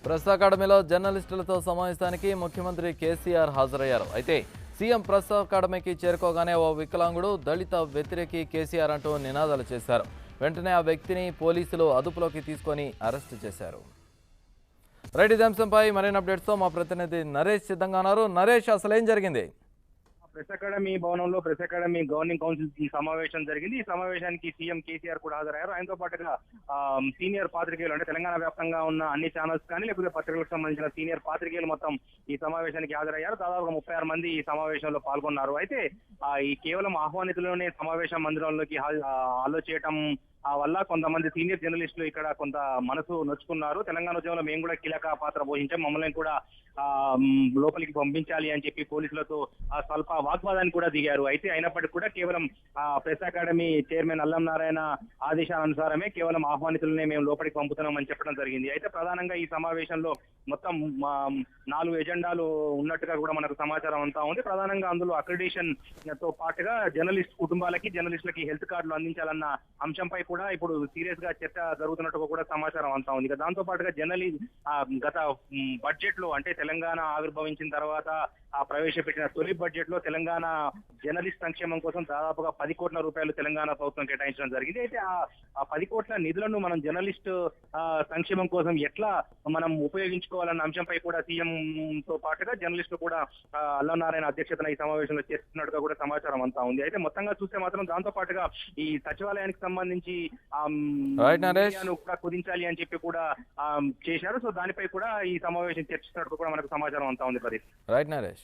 Press అకాడమీలో జర్నలిస్టులతో సమావేశానికి ముఖ్యమంత్రి కేసీఆర్ హాజరయ్యారు. అయితే సీఎం ప్రెస్ అకాడమీకి చేరుకోగానే ఓ వికలాంగుడు దళిత వ్యతిరేకి కేసీఆర్ అంటూ నినాదాలు చేశారు. వెంటనే ఆ వ్యక్తిని పోలీసులు అదుపులోకి తీసుకొని అరెస్టు చేశారు. రైట్, ఇదే అంశంపై మరిన్ని అప్డేట్స్తో మా ప్రతినిధి నరేష్ సిద్ధంగా ఉన్నారు. నరేష్, అసలు ఏం జరిగింది? ప్రెస్ అకాడమీ భవనంలో ప్రెస్ అకాడమీ గవర్నింగ్ కౌన్సిల్ సమావేశం జరిగింది. ఈ సమావేశానికి సీఎం కేసీఆర్ కూడా హాజరయ్యారు. ఆయనతో పాటుగా సీనియర్ పాత్రికేయులు అంటే తెలంగాణ వ్యాప్తంగా ఉన్న అన్ని ఛానల్స్ కానీ లేకపోతే పత్రికలకు సంబంధించిన సీనియర్ పాత్రికేయులు మొత్తం ఈ సమావేశానికి హాజరయ్యారు. దాదాపుగా 36 మంది ఈ సమావేశంలో పాల్గొన్నారు. అయితే ఈ కేవలం ఆహ్వానితులనే సమావేశం మందిరంలోకి అలో చేయటం వల్ల కొంతమంది సీనియర్ జర్నలిస్టులు ఇక్కడ కొంత మనసు నొచ్చుకున్నారు. తెలంగాణ ఉద్యమంలో మేము కూడా కీలక పాత్ర పోషించాం, మమ్మల్ని కూడా లోపలికి పంపించాలి అని చెప్పి పోలీసులతో స్వల్ప వాగ్వాదానికి కూడా దిగారు. అయితే అయినప్పటికీ కూడా కేవలం ప్రెస్ అకాడమీ చైర్మన్ అల్లం నారాయణ ఆదేశానుసారమే కేవలం ఆహ్వానితులనే మేము లోపలికి పంపుతున్నామని చెప్పడం జరిగింది. అయితే ప్రధానంగా ఈ సమావేశంలో మొత్తం 4 ఎజెండాలు ఉన్నట్టుగా కూడా మనకు సమాచారం అంతా ఉంది. ప్రధానంగా అందులో అక్రిడిషన్ తో పాటుగా జర్నలిస్ట్ కుటుంబాలకి జర్నలిస్టులకి హెల్త్ కార్డులు అందించాలన్న అంశంపై కూడా ఇప్పుడు సీరియస్ గా చర్చ జరుగుతున్నట్టుగా కూడా సమాచారం అంతా ఉంది. దాంతో పాటుగా గత బడ్జెట్ లో అంటే తెలంగాణ ఆవిర్భవించిన తర్వాత ప్రవేశపెట్టిన తొలి బడ్జెట్ లో తెలంగాణ జర్నలిస్ట్ సంక్షేమం కోసం దాదాపుగా 10 కోట్ల రూపాయలు తెలంగాణ ప్రభుత్వం కేటాయించడం జరిగింది. అయితే ఆ 10 కోట్ల నిధులను మనం జర్నలిస్ట్ సంక్షేమం కోసం ఎట్లా మనం ఉపయోగించుకోవాలన్న అంశంపై కూడా సీఎం తో పాటుగా జర్నలిస్టులు కూడా అల్లం నారాయణ అధ్యక్షతన ఈ సమావేశంలో చేస్తున్నట్టుగా కూడా సమాచారం అంతా ఉంది. అయితే మొత్తంగా చూస్తే మాత్రం దాంతో పాటుగా ఈ సచివాలయానికి సంబంధించి కూడా కుదించాలి అని చెప్పి కూడా చేశారు. సో దానిపై కూడా ఈ సమావేశం చర్చిస్తున్నట్టు కూడా మనకు సమాచారం అంతా ఉంది. రైట్ నరేష్.